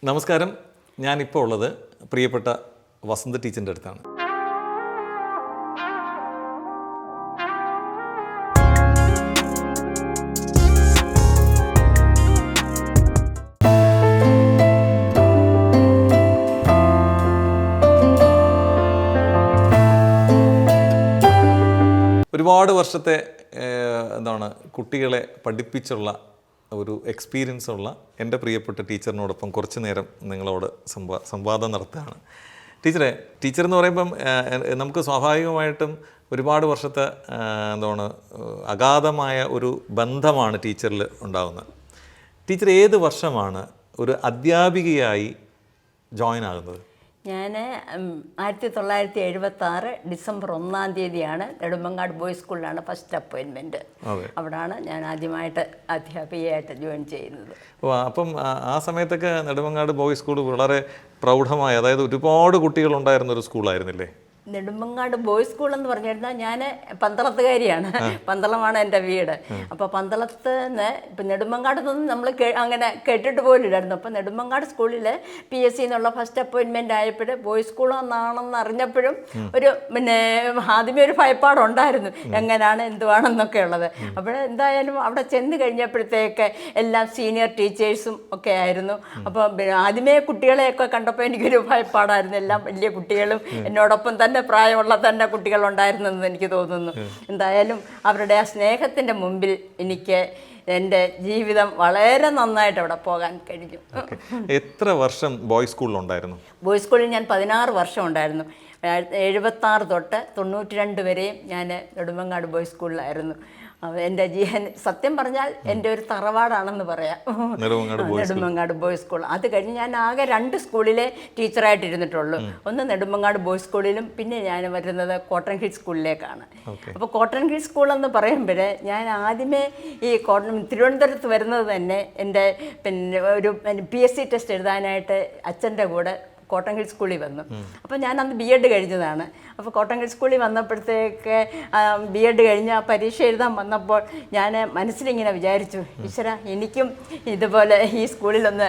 നമസ്കാരം. ഞാനിപ്പോൾ ഉള്ളത് പ്രിയപ്പെട്ട വസന്ത ടീച്ചറിൻ്റെ അടുത്താണ്. ഒരുപാട് വർഷത്തെ കുട്ടികളെ പഠിപ്പിച്ചുള്ള ഒരു എക്സ്പീരിയൻസ് ഉള്ള എൻ്റെ പ്രിയപ്പെട്ട ടീച്ചറിനോടൊപ്പം കുറച്ച് നേരം നിങ്ങളോട് സംവാദം നടത്തുകയാണ്. ടീച്ചർ എന്ന് പറയുമ്പം നമുക്ക് സ്വാഭാവികമായിട്ടും ഒരുപാട് വർഷത്തെ അഗാധമായ ഒരു ബന്ധമാണ് ടീച്ചറിൽ ഉണ്ടാകുന്നത്. ടീച്ചർ ഏത് വർഷമാണ് ഒരു അധ്യാപികയായി ജോയിൻ ആകുന്നത്? ഞാൻ 1976 ഡിസംബർ 1-ാം തീയതിയാണ് നെടുമങ്ങാട് ബോയ്സ് സ്കൂളിലാണ് ഫസ്റ്റ് അപ്പോയിൻമെൻറ്റ്. അവിടാണ് ഞാൻ ആദ്യമായിട്ട് അധ്യാപികയായിട്ട് ജോയിൻ ചെയ്യുന്നത്. അപ്പം ആ സമയത്തൊക്കെ നെടുമങ്ങാട് ബോയ്സ് സ്കൂൾ വളരെ പ്രൗഢമായ, അതായത് ഒരുപാട് കുട്ടികളുണ്ടായിരുന്ന ഒരു സ്കൂളായിരുന്നില്ലേ? നെടുമങ്ങാട് ബോയ്സ് സ്കൂൾ എന്ന് പറഞ്ഞിരുന്നാൽ ഞാൻ പന്തളത്തുകാരിയാണ്. പന്തളമാണ് എൻ്റെ വീട്. അപ്പോൾ പന്തളത്ത് നിന്ന് ഇപ്പം നെടുമങ്ങാട് നിന്നും നമ്മൾ അങ്ങനെ കേട്ടിട്ട് പോലില്ലായിരുന്നു. അപ്പോൾ നെടുമങ്ങാട് സ്കൂളിൽ PSC എന്നുള്ള ഫസ്റ്റ് അപ്പോയിൻമെൻ്റ് ആയപ്പോൾ ബോയ്സ് സ്കൂളാണെന്ന് അറിഞ്ഞപ്പോഴും ഒരു ആദ്യമേ ഒരു ഭയപ്പാടുണ്ടായിരുന്നു, എങ്ങനെയാണ് എന്തുവാണെന്നൊക്കെ ഉള്ളത്. അപ്പോൾ എന്തായാലും അവിടെ ചെന്ന് കഴിഞ്ഞപ്പോഴത്തേക്ക് എല്ലാം സീനിയർ ടീച്ചേഴ്സും ഒക്കെ ആയിരുന്നു. അപ്പോൾ ആദ്യമേ കുട്ടികളെയൊക്കെ കണ്ടപ്പോൾ എനിക്കൊരു ഭയപ്പാടായിരുന്നു. എല്ലാം വലിയ കുട്ടികളും എന്നോടൊപ്പം തന്നെ പ്രായമുള്ള തന്നെ കുട്ടികളുണ്ടായിരുന്നെന്ന് എനിക്ക് തോന്നുന്നു. എന്തായാലും അവരുടെ ആ സ്നേഹത്തിൻ്റെ മുമ്പിൽ എനിക്ക് എൻ്റെ ജീവിതം വളരെ നന്നായിട്ട് അവിടെ പോകാൻ കഴിഞ്ഞു. എത്ര വർഷം ബോയ്സ് സ്കൂളിലുണ്ടായിരുന്നു? ബോയ്സ് സ്കൂളിൽ ഞാൻ 16 വർഷം ഉണ്ടായിരുന്നു. 76 തൊട്ട് 92 വരെയും ഞാൻ നെടുമങ്ങാട് ബോയ്സ് സ്കൂളിലായിരുന്നു. എൻ്റെ സത്യം പറഞ്ഞാൽ എൻ്റെ ഒരു തറവാടാണെന്ന് പറയാം നെടുമങ്ങാട് ബോയ്സ് സ്കൂൾ. അത് കഴിഞ്ഞ് ഞാൻ ആകെ 2 സ്കൂളിലെ ടീച്ചറായിട്ട് ഇരുന്നിട്ടുള്ളൂ. ഒന്ന് നെടുമങ്ങാട് ബോയ്സ് സ്കൂളിലും പിന്നെ ഞാൻ വരുന്നത് കോട്ടൺ ഹിൽ സ്കൂളിലേക്കാണ്. അപ്പോൾ കോട്ടൺ ഹിൽ സ്കൂൾ എന്ന് പറയുമ്പോൾ ഞാൻ ആദ്യമേ ഈ തിരുവനന്തപുരത്ത് വരുന്നത് തന്നെ എൻ്റെ ഒരു PSC ടെസ്റ്റ് എഴുതാനായിട്ട് അച്ഛൻ്റെ കൂടെ കോട്ടൺ ഹിൽ സ്കൂളിൽ വന്നു. അപ്പോൾ ഞാൻ അന്ന് BEd കഴിഞ്ഞതാണ്. അപ്പോൾ കോട്ടൺ ഹിൽ സ്കൂളിൽ വന്നപ്പോഴത്തേക്ക് BEd കഴിഞ്ഞ് ആ പരീക്ഷ എഴുതാൻ വന്നപ്പോൾ ഞാൻ മനസ്സിലിങ്ങനെ വിചാരിച്ചു, ഈശ്വര എനിക്കും ഇതുപോലെ ഈ സ്കൂളിലൊന്ന്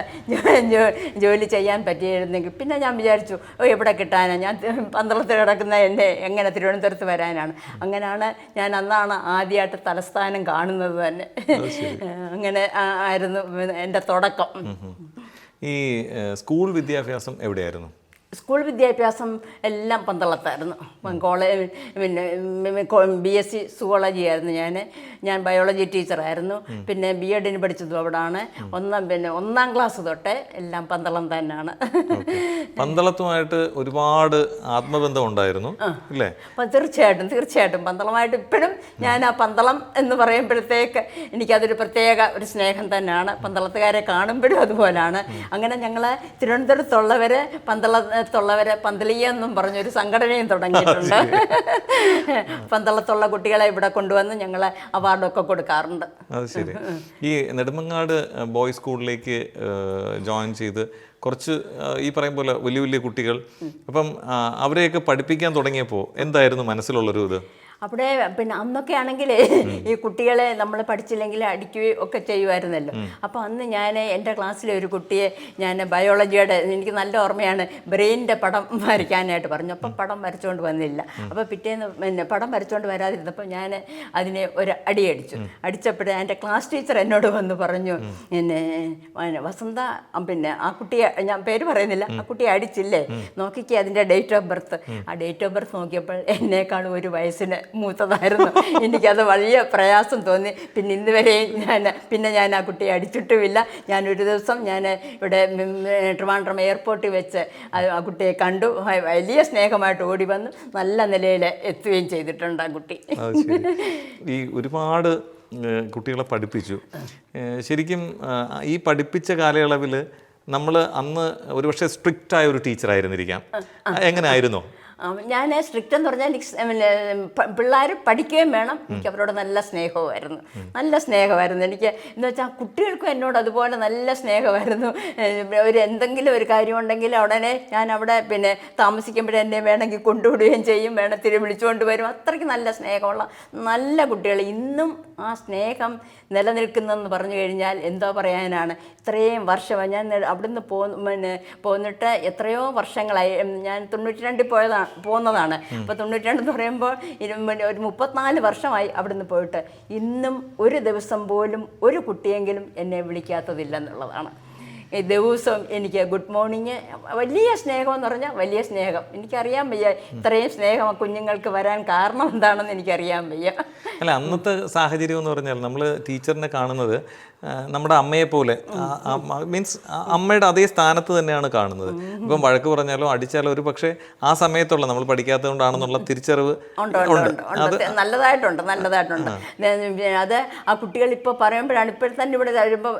ജോലി ചെയ്യാൻ പറ്റിയിരുന്നെങ്കിൽ. പിന്നെ ഞാൻ വിചാരിച്ചു, എവിടെ കിട്ടാനാണ്, ഞാൻ പന്തളത്ത് കിടക്കുന്ന എന്നെ എങ്ങനെ തിരുവനന്തപുരത്ത് വരാനാണ്. അങ്ങനെയാണ് ഞാൻ അന്നാണ് ആദ്യമായിട്ട് തലസ്ഥാനം കാണുന്നത് തന്നെ. അങ്ങനെ ആയിരുന്നു എൻ്റെ തുടക്കം. ഈ സ്കൂൾ വിദ്യാഭ്യാസം എവിടെയായിരുന്നു? സ്കൂൾ വിദ്യാഭ്യാസം എല്ലാം പന്തളത്തായിരുന്നു. കോളേജ് BSc സുവോളജി ആയിരുന്നു. ഞാൻ ബയോളജി ടീച്ചറായിരുന്നു. പിന്നെ BEd പഠിച്ചതും അവിടാണ്. 1-ാം ക്ലാസ് തൊട്ടേ എല്ലാം പന്തളം തന്നെയാണ്. പന്തളത്തുമായിട്ട് ഒരുപാട് ആത്മബന്ധം ഉണ്ടായിരുന്നു അല്ലേ? തീർച്ചയായിട്ടും പന്തളമായിട്ട് ഇപ്പോഴും ഞാൻ ആ പന്തളം എന്ന് പറയുമ്പോഴത്തേക്ക് എനിക്കതൊരു പ്രത്യേക ഒരു സ്നേഹം തന്നെയാണ്. പന്തളത്തുകാരെ കാണുമ്പോഴും അതുപോലാണ്. അങ്ങനെ ഞങ്ങൾ തിരുവനന്തപുരത്തുള്ളവരെ പന്തളത്തുള്ളവരെ പന്തളീയെന്നും പറഞ്ഞൊരു സംഘടനയും തുടങ്ങിയിട്ടുണ്ട്. പന്തളത്തുള്ള കുട്ടികളെ ഇവിടെ കൊണ്ടുവന്ന് ഞങ്ങൾ അവാർഡൊക്കെ കൊടുക്കാറുണ്ട്. അത് ശരി. ഈ നെടുമങ്ങാട് ബോയ്സ് സ്കൂളിലേക്ക് ജോയിൻ ചെയ്ത് കുറച്ച് ഈ പറയും പോലെ വലിയ വലിയ കുട്ടികൾ, അപ്പം അവരെയൊക്കെ പഠിപ്പിക്കാൻ തുടങ്ങിയപ്പോൾ എന്തായിരുന്നു മനസ്സിലുള്ളൊരു ഇത്? അവിടെ അന്നൊക്കെ ആണെങ്കിൽ ഈ കുട്ടികളെ നമ്മൾ പഠിച്ചില്ലെങ്കിൽ അടിക്കുകയും ഒക്കെ ചെയ്യുമായിരുന്നല്ലോ. അപ്പോൾ അന്ന് ഞാൻ എൻ്റെ ക്ലാസ്സിലെ ഒരു കുട്ടിയെ ഞാൻ ബയോളജിയുടെ, എനിക്ക് നല്ല ഓർമ്മയാണ്, ബ്രെയിനിൻ്റെ പടം വരയ്ക്കാനായിട്ട് പറഞ്ഞു. അപ്പം പടം വരച്ചുകൊണ്ട് വന്നില്ല. അപ്പോൾ പിറ്റേന്ന് പടം വരച്ചുകൊണ്ട് വരാതിരുന്നപ്പോൾ ഞാൻ അതിനെ ഒരു അടിച്ചപ്പോഴേ എൻ്റെ ക്ലാസ് ടീച്ചർ എന്നോട് വന്ന് പറഞ്ഞു, വസന്ത ആ കുട്ടിയെ, ഞാൻ പേര് പറയുന്നില്ല, ആ കുട്ടിയെ അടിച്ചില്ലേ, നോക്കിക്കേ അതിൻ്റെ ഡേറ്റ് ഓഫ് ബർത്ത്. ആ ഡേറ്റ് ഓഫ് ബർത്ത് നോക്കിയപ്പോൾ എന്നേക്കാളും ഒരു വയസ്സിന് മൂത്തതായിരുന്നു. എനിക്കത് വലിയ പ്രയാസം തോന്നി. പിന്നെ ഇന്ന് വരെയും ഞാൻ ആ കുട്ടിയെ അടിച്ചിട്ടുമില്ല. ഞാനൊരു ദിവസം ഇവിടെ ട്രിവാൻഡ്രം എയർപോർട്ടിൽ വെച്ച് ആ കുട്ടിയെ കണ്ടു. വലിയ സ്നേഹമായിട്ട് ഓടി വന്ന് നല്ല നിലയിൽ എത്തുകയും ചെയ്തിട്ടുണ്ട് ആ കുട്ടി. ഈ ഒരുപാട് കുട്ടികളെ പഠിപ്പിച്ചു. ശരിക്കും ഈ പഠിപ്പിച്ച കാലയളവിൽ നമ്മൾ അന്ന് ഒരുപക്ഷെ സ്ട്രിക്റ്റ് ആയ ഒരു ടീച്ചറായിരുന്നിരിക്കാം. എങ്ങനെ ആയിരുന്നോ? ഞാൻ സ്ട്രിക്റ്റ് എന്ന് പറഞ്ഞാൽ പിള്ളേർ പഠിക്കുകയും വേണം. എനിക്ക് അവരോട് നല്ല സ്നേഹമായിരുന്നു, നല്ല സ്നേഹമായിരുന്നു എനിക്ക്. എന്ന് വെച്ചാൽ കുട്ടികൾക്കും എന്നോട് അതുപോലെ നല്ല സ്നേഹമായിരുന്നു. എന്തെങ്കിലും ഒരു കാര്യമുണ്ടെങ്കിൽ ഉടനെ ഞാൻ അവിടെ താമസിക്കുമ്പോഴേ എന്നെ വേണമെങ്കിൽ കൊണ്ടുവിടുകയും ചെയ്യും, വേണത്തിൽ വിളിച്ചുകൊണ്ട് വരും. അത്രയ്ക്ക് നല്ല സ്നേഹമുള്ള നല്ല കുട്ടികൾ. ഇന്നും ആ സ്നേഹം നിലനിൽക്കുന്നതെന്ന് പറഞ്ഞു കഴിഞ്ഞാൽ എന്തോ പറയാനാണ്. ഇത്രയും വർഷമായി ഞാൻ അവിടുന്ന് പോന്നിട്ട് എത്രയോ വർഷങ്ങളായി. ഞാൻ 92 പോകുന്നതാണ്. അപ്പോൾ 92 എന്ന് പറയുമ്പോൾ ഒരു 34 വർഷമായി അവിടുന്ന് പോയിട്ട്. ഇന്നും ഒരു ദിവസം പോലും ഒരു കുട്ടിയെങ്കിലും എന്നെ വിളിക്കാത്തതില്ലെന്നുള്ളതാണ്. ഈ ദിവസവും എനിക്ക് ഗുഡ് മോർണിംഗ്, വലിയ സ്നേഹം എന്ന് പറഞ്ഞാൽ വലിയ സ്നേഹം. എനിക്കറിയാൻ വയ്യ ഇത്രയും സ്നേഹം കുഞ്ഞുങ്ങൾക്ക് വരാൻ കാരണം എന്താണെന്ന് എനിക്കറിയാൻ വയ്യ. അല്ല, അന്നത്തെ സാഹചര്യം എന്ന് പറഞ്ഞാൽ നമ്മൾ ടീച്ചറിനെ കാണുന്നത് നമ്മുടെ അമ്മയെ പോലെ, മീൻസ് അമ്മയുടെ അതേ സ്ഥാനത്ത് തന്നെയാണ് കാണുന്നത്. ഇപ്പം വഴക്ക് പറഞ്ഞാലോ അടിച്ചാലോ ഒരു പക്ഷേ ആ സമയത്തുള്ള നമ്മൾ പഠിക്കാത്തത് കൊണ്ടാണെന്നുള്ള തിരിച്ചറിവ് നല്ലതായിട്ടുണ്ട്. അത് ആ കുട്ടികൾ ഇപ്പോൾ പറയുമ്പോഴാണ്, ഇപ്പോഴത്തന്നെ ഇവിടെ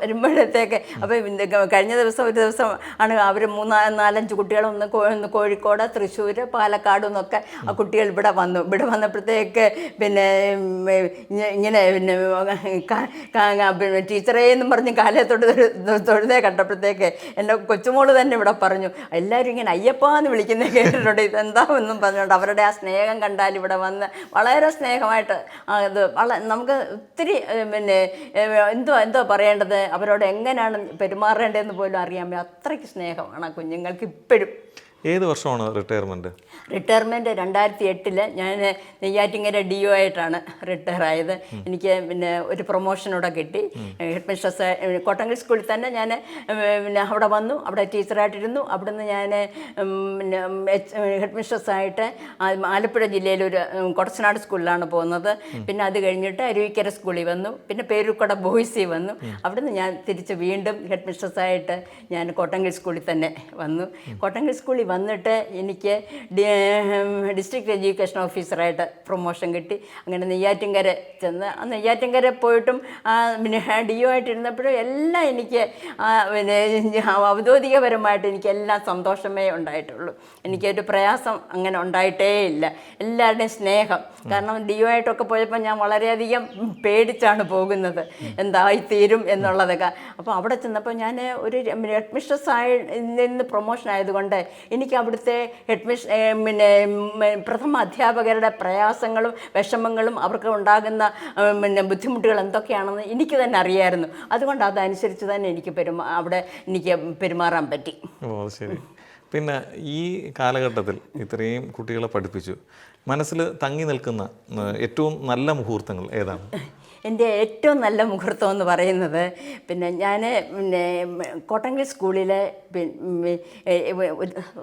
വരുമ്പോഴത്തേക്ക്. അപ്പോൾ കഴിഞ്ഞ ദിവസം ഒരു ദിവസം ആണ് അവർ 3-4-5 കുട്ടികളൊന്ന് കോഴിക്കോട്, തൃശ്ശൂർ, പാലക്കാട് എന്നൊക്കെ ആ കുട്ടികൾ ഇവിടെ വന്നപ്പോഴത്തേക്ക് ഇങ്ങനെ ടീച്ചറേന്നും പറഞ്ഞ് കാലത്തോട് തൊഴുതേ കണ്ടപ്പോഴത്തേക്ക് എൻ്റെ കൊച്ചുമോള് തന്നെ ഇവിടെ പറഞ്ഞു, എല്ലാവരും ഇങ്ങനെ അയ്യപ്പാന്ന് വിളിക്കുന്നത് കേട്ടിട്ടുണ്ട്, ഇതെന്താണെന്നും പറഞ്ഞുകൊണ്ട് അവരുടെ ആ സ്നേഹം കണ്ടാൽ ഇവിടെ വന്ന് വളരെ സ്നേഹമായിട്ട് അത് നമുക്ക് ഒത്തിരി എന്തോ പറയേണ്ടത്, അവരോട് എങ്ങനെയാണ് പെരുമാറേണ്ടതെന്ന് പോലും അറിയാൻ പറ്റും. അത്രയ്ക്ക് സ്നേഹമാണ് ആ കുഞ്ഞുങ്ങൾക്ക് ഇപ്പോഴും. ഏത് വർഷമാണ് റിട്ടയർമെൻറ്റ്? 2008 ഞാൻ നെയ്യാറ്റിങ്കര DO ആയിട്ടാണ് റിട്ടയർ ആയത്. എനിക്ക് ഒരു പ്രൊമോഷനോടെ കിട്ടി. ഹെഡ് മിസ്ട്രസ് കോട്ടങ്കൽ സ്കൂളിൽ തന്നെ ഞാൻ അവിടെ വന്നു, അവിടെ ടീച്ചറായിട്ടിരുന്നു. അവിടുന്ന് ഞാൻ ഹെഡ് മിസ്ട്രസ്സായിട്ട് ആലപ്പുഴ ജില്ലയിലൊരു കൊടച്ചനാട് സ്കൂളിലാണ് പോകുന്നത്. പിന്നെ അത് കഴിഞ്ഞിട്ട് അരുവിക്കര സ്കൂളിൽ വന്നു, പിന്നെ പേരൂർക്കട ബോയ്സിൽ വന്നു. അവിടുന്ന് ഞാൻ തിരിച്ച് വീണ്ടും ഹെഡ് മിസ്ട്രസ്സായിട്ട് ഞാൻ കോട്ടങ്കൽ സ്കൂളിൽ തന്നെ വന്നു. കോട്ടങ്കൽ സ്കൂളിൽ വന്നിട്ട് എനിക്ക് ഡിസ്ട്രിക്ട് എഡ്യൂക്കേഷൻ ഓഫീസറായിട്ട് പ്രൊമോഷൻ കിട്ടി. അങ്ങനെ നെയ്യാറ്റിൻകര ചെന്ന് ആ നെയ്യാറ്റിൻകര പോയിട്ടും DO ആയിട്ടിരുന്നപ്പോഴും എല്ലാം എനിക്ക് ഔദ്യോഗികപരമായിട്ട് എനിക്കെല്ലാം സന്തോഷമേ ഉണ്ടായിട്ടുള്ളൂ. എനിക്കൊരു പ്രയാസം അങ്ങനെ ഉണ്ടായിട്ടേ ഇല്ല. എല്ലാവരുടെയും സ്നേഹം. കാരണം DO ആയിട്ടൊക്കെ പോയപ്പോൾ ഞാൻ വളരെയധികം പേടിച്ചാണ് പോകുന്നത്, എന്തായിത്തീരും എന്നുള്ളതൊക്കെ. അപ്പോൾ അവിടെ ചെന്നപ്പോൾ ഞാൻ ഒരു ഹെഡ് മിസ്ട്രസ് നിന്ന് പ്രൊമോഷൻ ആയതുകൊണ്ട് എനിക്ക് അവിടുത്തെ പ്രഥമ അധ്യാപകരുടെ പ്രയാസങ്ങളും വിഷമങ്ങളും അവർക്ക് ഉണ്ടാകുന്ന ബുദ്ധിമുട്ടുകൾ എന്തൊക്കെയാണെന്ന് എനിക്ക് തന്നെ അറിയാമായിരുന്നു. അതുകൊണ്ട് അതനുസരിച്ച് തന്നെ എനിക്ക് അവിടെ എനിക്ക് പെരുമാറാൻ പറ്റി. ഓ ശരി. പിന്നെ ഈ കാലഘട്ടത്തിൽ ഇത്രയും കുട്ടികളെ പഠിപ്പിച്ചു, മനസ്സിൽ തങ്ങി നിൽക്കുന്ന ഏറ്റവും നല്ല മുഹൂർത്തങ്ങൾ ഏതാണ്? എൻ്റെ ഏറ്റവും നല്ല മുഹൂർത്തം എന്ന് പറയുന്നത് ഞാൻ കോട്ടങ്കൽ സ്കൂളിലെ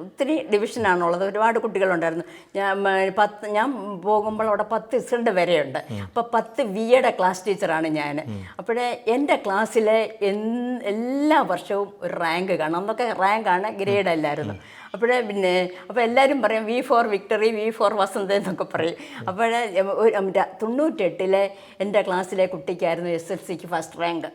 ഒത്തിരി ഡിവിഷനാണുള്ളത്, ഒരുപാട് കുട്ടികളുണ്ടായിരുന്നു. ഞാൻ പോകുമ്പോൾ അവിടെ 10 ഇസഡ് വരെയുണ്ട്. അപ്പോൾ 10 VA ക്ലാസ് ടീച്ചറാണ് ഞാൻ. അപ്പോഴേ എൻ്റെ ക്ലാസ്സിലെ എല്ലാ വർഷവും ഒരു റാങ്ക് കാണും. അന്നൊക്കെ റാങ്കാണ്, ഗ്രേഡ് അല്ലായിരുന്നു. അപ്പോൾ എല്ലാവരും പറയും V for victory, V for വസന്ത എന്നൊക്കെ പറയും. 98 എൻ്റെ ക്ലാസ്സിലെ കുട്ടിക്കായിരുന്നു SLCക്ക് ഫസ്റ്റ് റാങ്ക്,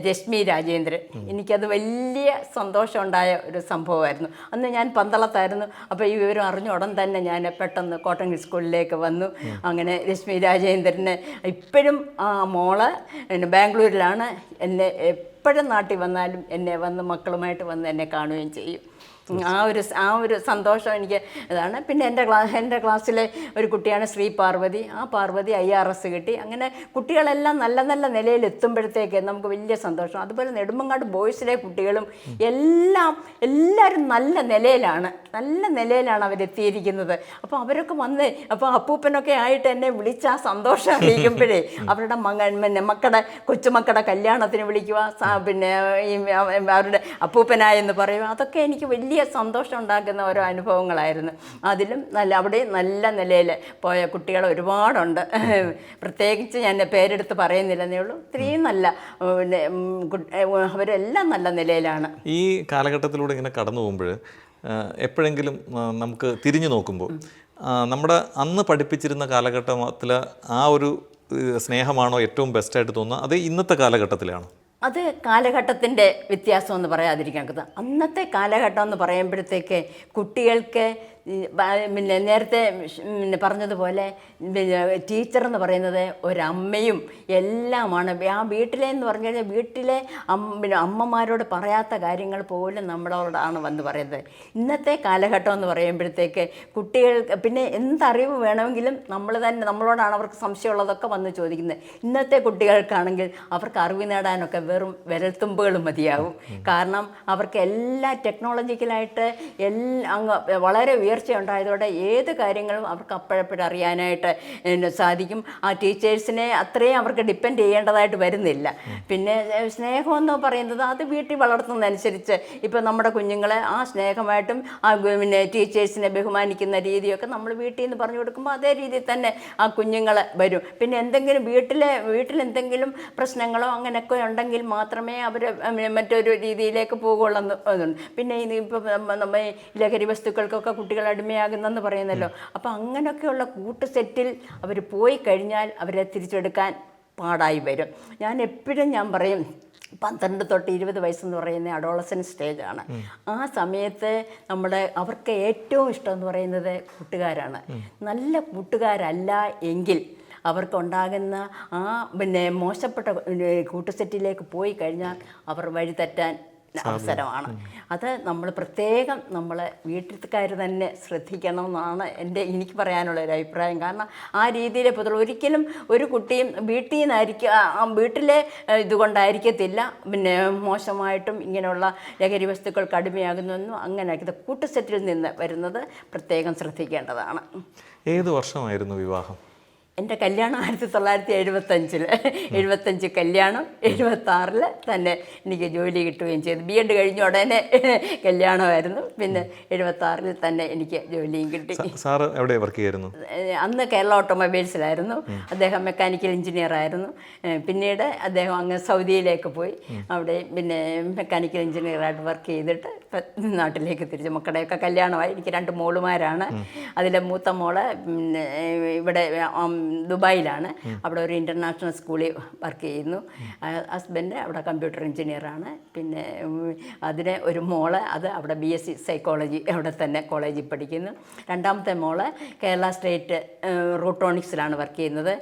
രശ്മി രാജേന്ദ്രൻ. എനിക്കത് വലിയ സന്തോഷമുണ്ടായ ഒരു സംഭവമായിരുന്നു. അന്ന് ഞാൻ പന്തളത്തായിരുന്നു. അപ്പോൾ ഈ വിവരം അറിഞ്ഞ ഉടൻ തന്നെ ഞാൻ പെട്ടെന്ന് കോട്ടങ്കൽ സ്കൂളിലേക്ക് വന്നു. അങ്ങനെ രശ്മി രാജേന്ദ്രന് ഇപ്പോഴും ആ മോള് ബാംഗ്ലൂരിലാണ്. എന്നെ എപ്പോഴും നാട്ടിൽ വന്നാലും എന്നെ വന്ന് മക്കളുമായിട്ട് വന്ന് എന്നെ കാണുകയും ചെയ്യും. ആ ഒരു സന്തോഷം എനിക്ക് ഇതാണ്. പിന്നെ എൻ്റെ ക്ലാസ്സിലെ ഒരു കുട്ടിയാണ് ശ്രീ പാർവതി. ആ പാർവതി IRS കിട്ടി. അങ്ങനെ കുട്ടികളെല്ലാം നല്ല നല്ല നിലയിൽ എത്തുമ്പോഴത്തേക്ക് നമുക്ക് വലിയ സന്തോഷം. അതുപോലെ നെടുമങ്ങാട് ബോയ്സിലെ കുട്ടികളും എല്ലാവരും നല്ല നിലയിലാണ് അവരെത്തിയിരിക്കുന്നത്. അപ്പോൾ അവരൊക്കെ വന്ന് അപ്പോൾ അപ്പൂപ്പനൊക്കെ ആയിട്ട് എന്നെ വിളിച്ച് ആ സന്തോഷം അറിയിക്കുമ്പോഴേ അവരുടെ മക്കളുടെ കൊച്ചുമക്കളുടെ കല്യാണത്തിന് വിളിക്കുക, പിന്നെ അവരുടെ അപ്പൂപ്പനായെന്ന് പറയുക, അതൊക്കെ എനിക്ക് വലിയ സന്തോഷം ഉണ്ടാക്കുന്ന ഓരോ അനുഭവങ്ങളായിരുന്നു. അതിലും അവിടെ നല്ല നിലയിൽ പോയ കുട്ടികൾ ഒരുപാടുണ്ട്. പ്രത്യേകിച്ച് ഞാൻ പേരെടുത്ത് പറയുന്നില്ലെന്നേ ഉള്ളൂ. ഇത്രയും നല്ല അവരെല്ലാം നല്ല നിലയിലാണ്. ഈ കാലഘട്ടത്തിലൂടെ ഇങ്ങനെ കടന്നു പോകുമ്പോൾ എപ്പോഴെങ്കിലും നമുക്ക് തിരിഞ്ഞു നോക്കുമ്പോൾ നമ്മുടെ അന്ന് പഠിപ്പിച്ചിരുന്ന കാലഘട്ടത്തിൽ ആ ഒരു സ്നേഹമാണോ ഏറ്റവും ബെസ്റ്റായിട്ട് തോന്നുന്നത്, അത് ഇന്നത്തെ കാലഘട്ടത്തിലാണോ? അത് കാലഘട്ടത്തിൻ്റെ വ്യത്യാസം എന്ന് പറയാതിരിക്കാൻ. അന്നത്തെ കാലഘട്ടം എന്ന് പറയുമ്പോഴത്തേക്ക് കുട്ടികൾക്ക് പിന്നെ നേരത്തെ പിന്നെ പറഞ്ഞതുപോലെ പിന്നെ ടീച്ചർ എന്ന് പറയുന്നത് ഒരമ്മയും എല്ലാമാണ്. ആ വീട്ടിലെ എന്ന് പറഞ്ഞു കഴിഞ്ഞാൽ വീട്ടിലെ പിന്നെ അമ്മമാരോട് പറയാത്ത കാര്യങ്ങൾ പോലും നമ്മളോടാണ് വന്ന് പറയുന്നത്. ഇന്നത്തെ കാലഘട്ടം എന്ന് പറയുമ്പോഴത്തേക്ക് കുട്ടികൾക്ക് പിന്നെ എന്തറിവ് വേണമെങ്കിലും നമ്മളോടാണ് അവർക്ക് സംശയമുള്ളതൊക്കെ വന്ന് ചോദിക്കുന്നത്. ഇന്നത്തെ കുട്ടികൾക്കാണെങ്കിൽ അവർക്ക് അറിവ് നേടാനൊക്കെ വെറും വിരൽത്തുമ്പുകൾ മതിയാവും. കാരണം അവർക്ക് എല്ലാ ടെക്നോളജിക്കലായിട്ട് അങ്ങ് വളരെ ഉയർച്ച ഉണ്ടായതോടെ ഏത് കാര്യങ്ങളും അവർക്ക് അപ്പോഴപ്പോഴും അറിയാനായിട്ട് സാധിക്കും. ആ ടീച്ചേഴ്സിനെ അത്രയും അവർക്ക് ഡിപ്പെൻഡ് ചെയ്യേണ്ടതായിട്ട് വരുന്നില്ല. പിന്നെ സ്നേഹമെന്ന് പറയുന്നത് അത് വീട്ടിൽ വളർത്തുന്നതനുസരിച്ച് ഇപ്പോൾ നമ്മുടെ കുഞ്ഞുങ്ങളെ ആ സ്നേഹമായിട്ടും ആ പിന്നെ ടീച്ചേഴ്സിനെ ബഹുമാനിക്കുന്ന രീതിയൊക്കെ നമ്മൾ വീട്ടിൽ നിന്ന് പറഞ്ഞു കൊടുക്കുമ്പോൾ അതേ രീതിയിൽ തന്നെ ആ കുഞ്ഞുങ്ങൾ വരും. പിന്നെ എന്തെങ്കിലും വീട്ടിലെന്തെങ്കിലും പ്രശ്നങ്ങളോ അങ്ങനെയൊക്കെ ഉണ്ടെങ്കിൽ മാത്രമേ അവർ മറ്റൊരു രീതിയിലേക്ക് പോകുള്ളൂ. പിന്നെ ഇപ്പോൾ നമ്മൾ ലഹരി വസ്തുക്കൾക്കൊക്കെ കുട്ടികൾ അടിമയാകുന്നെന്ന് പറയുന്നല്ലോ. അപ്പോൾ അങ്ങനെയൊക്കെയുള്ള കൂട്ടുസെറ്റിൽ അവർ പോയി കഴിഞ്ഞാൽ അവരെ തിരിച്ചെടുക്കാൻ പാടായി വരും. ഞാൻ പറയും 12 തൊട്ട് 20 വയസ്സെന്ന് പറയുന്ന അഡോളസൻറ്റ് സ്റ്റേജാണ്. ആ സമയത്ത് അവർക്ക് ഏറ്റവും ഇഷ്ടം എന്ന് പറയുന്നത് കൂട്ടുകാരാണ്. നല്ല കൂട്ടുകാരല്ല എങ്കിൽ അവർക്കുണ്ടാകുന്ന ആ പിന്നെ മോശപ്പെട്ട കൂട്ടുസെറ്റിലേക്ക് പോയി കഴിഞ്ഞാൽ അവർ വഴിതെറ്റാൻ അവസരമാണ്. അത് നമ്മൾ പ്രത്യേകം വീട്ടിൽക്കാർ തന്നെ ശ്രദ്ധിക്കണം എന്നാണ് എനിക്ക് പറയാനുള്ളൊരു അഭിപ്രായം. കാരണം ആ രീതിയിലെ ഒരിക്കലും ഒരു കുട്ടിയും വീട്ടിലെ ഇതുകൊണ്ടായിരിക്കത്തില്ല പിന്നെ മോശമായിട്ടും ഇങ്ങനെയുള്ള ലഹരി വസ്തുക്കൾക്ക് അടിമയാകുന്നൊന്നും അങ്ങനെ കൂട്ടുസെറ്റിൽ നിന്ന് വരുന്നത് പ്രത്യേകം ശ്രദ്ധിക്കേണ്ടതാണ്. ഏത് വർഷമായിരുന്നു വിവാഹം? എൻ്റെ കല്യാണം 1975 കല്യാണം, 76 തന്നെ എനിക്ക് ജോലി കിട്ടുകയും ചെയ്തു. B.Ed കഴിഞ്ഞ ഉടനെ കല്യാണമായിരുന്നു. പിന്നെ 76 തന്നെ എനിക്ക് ജോലിയും കിട്ടി. സാറ് എവിടെ വർക്ക് ചെയ്യായിരുന്നു? അന്ന് കേരള ഓട്ടോമൊബൈൽസിലായിരുന്നു. അദ്ദേഹം മെക്കാനിക്കൽ എഞ്ചിനീയർ ആയിരുന്നു. പിന്നീട് അദ്ദേഹം അങ്ങ് സൗദിയിലേക്ക് പോയി. അവിടെ പിന്നെ മെക്കാനിക്കൽ എഞ്ചിനീയറായിട്ട് വർക്ക് ചെയ്തിട്ട് നാട്ടിലേക്ക് തിരിച്ചു. മക്കളുടെയൊക്കെ കല്യാണമായി. എനിക്ക് 2 മോളുമാരാണ്. അതിലെ മൂത്ത മോള് പിന്നെ ഇവിടെ ദുബായിലാണ്. അവിടെ ഒരു ഇൻ്റർനാഷണൽ സ്കൂളിൽ വർക്ക് ചെയ്യുന്നു. ഹസ്ബൻഡ് അവിടെ കമ്പ്യൂട്ടർ എഞ്ചിനീയറാണ്. പിന്നെ അതിന് ഒരു മോള് അവിടെ BSc സൈക്കോളജി അവിടെ തന്നെ കോളേജിൽ പഠിക്കുന്നു. രണ്ടാമത്തെ മോള് കേരള സ്റ്റേറ്റ് റൂട്രോണിക്സിലാണ് വർക്ക് ചെയ്യുന്നത്.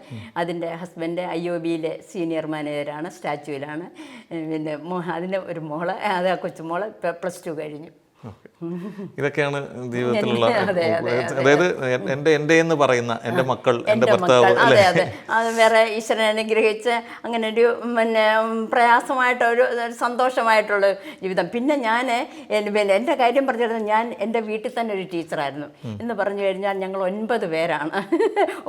അതിൻ്റെ ഹസ്ബൻഡ് IOBയിലെ സീനിയർ മാനേജറാണ്, സ്റ്റാച്യുവിലാണ്. പിന്നെ അതിന് ഒരു മോള് കൊച്ചുമോള് +2 കഴിഞ്ഞു. ഇതൊക്കെയാണ് ജീവിതത്തിലുള്ള, അതായത് എൻ്റെ എന്ന് പറയുന്ന എൻ്റെ മക്കൾ, എൻ്റെ ഭർത്താവ്. അതെ, അത് വേറെ ഈശ്വരൻ അനുഗ്രഹിച്ച് അങ്ങനെ ഒരു പിന്നെ പ്രയാസമായിട്ടൊരു സന്തോഷമായിട്ടുള്ള ജീവിതം. പിന്നെ എൻ്റെ കാര്യം പറഞ്ഞിരുന്നത് ഞാൻ എൻ്റെ വീട്ടിൽ തന്നെ ഒരു ടീച്ചറായിരുന്നു എന്ന് പറഞ്ഞു കഴിഞ്ഞാൽ ഞങ്ങൾ 9 പേരാണ്,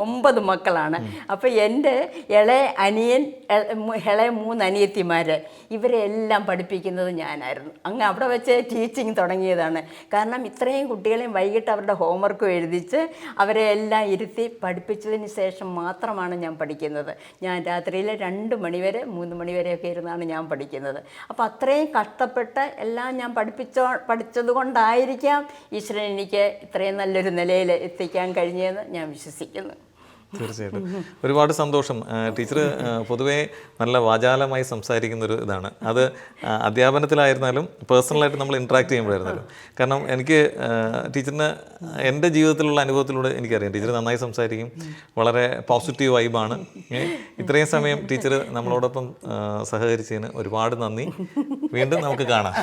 9 മക്കളാണ്. അപ്പോൾ എൻ്റെ ഇളയ 3 അനിയത്തിമാർ ഇവരെ എല്ലാം പഠിപ്പിക്കുന്നത് ഞാനായിരുന്നു. അങ്ങ് അവിടെ വെച്ച് ടീച്ചിങ് തുടങ്ങിയതാണ്. കാരണം ഇത്രയും കുട്ടികളെയും വൈകിട്ട് അവരുടെ ഹോംവർക്ക് എഴുതിച്ച് അവരെ എല്ലാം ഇരുത്തി പഠിപ്പിച്ചതിന് ശേഷം മാത്രമാണ് ഞാൻ പഠിക്കുന്നത്. ഞാൻ രാത്രിയിൽ 2 മണിവരെ 3 മണിവരെയൊക്കെ ഇരുന്നാണ് ഞാൻ പഠിക്കുന്നത്. അപ്പോൾ അത്രയും കഷ്ടപ്പെട്ട് എല്ലാം ഞാൻ പഠിച്ചത് കൊണ്ടായിരിക്കാം ഈശ്വരൻ എനിക്ക് ഇത്രയും നല്ലൊരു നിലയിൽ എത്തിക്കാൻ കഴിഞ്ഞതെന്ന് ഞാൻ വിശ്വസിക്കുന്നു. തീർച്ചയായിട്ടും ഒരുപാട് സന്തോഷം. ടീച്ചർ പൊതുവേ നല്ല വാചാലമായി സംസാരിക്കുന്നൊരു ഇതാണ്. അത് അധ്യാപനത്തിലായിരുന്നാലും പേഴ്സണലായിട്ട് നമ്മൾ ഇൻട്രാക്ട് ചെയ്യുമ്പോഴായിരുന്നാലും. കാരണം എനിക്ക് ടീച്ചറിന് എൻ്റെ ജീവിതത്തിലുള്ള അനുഭവത്തിലൂടെ എനിക്കറിയാം ടീച്ചർ നന്നായി സംസാരിക്കും, വളരെ പോസിറ്റീവ് വൈബാണ്. ഇത്രയും സമയം ടീച്ചർ നമ്മളോടൊപ്പം സഹകരിച്ചതിന് ഒരുപാട് നന്ദി. വീണ്ടും നമുക്ക് കാണാം.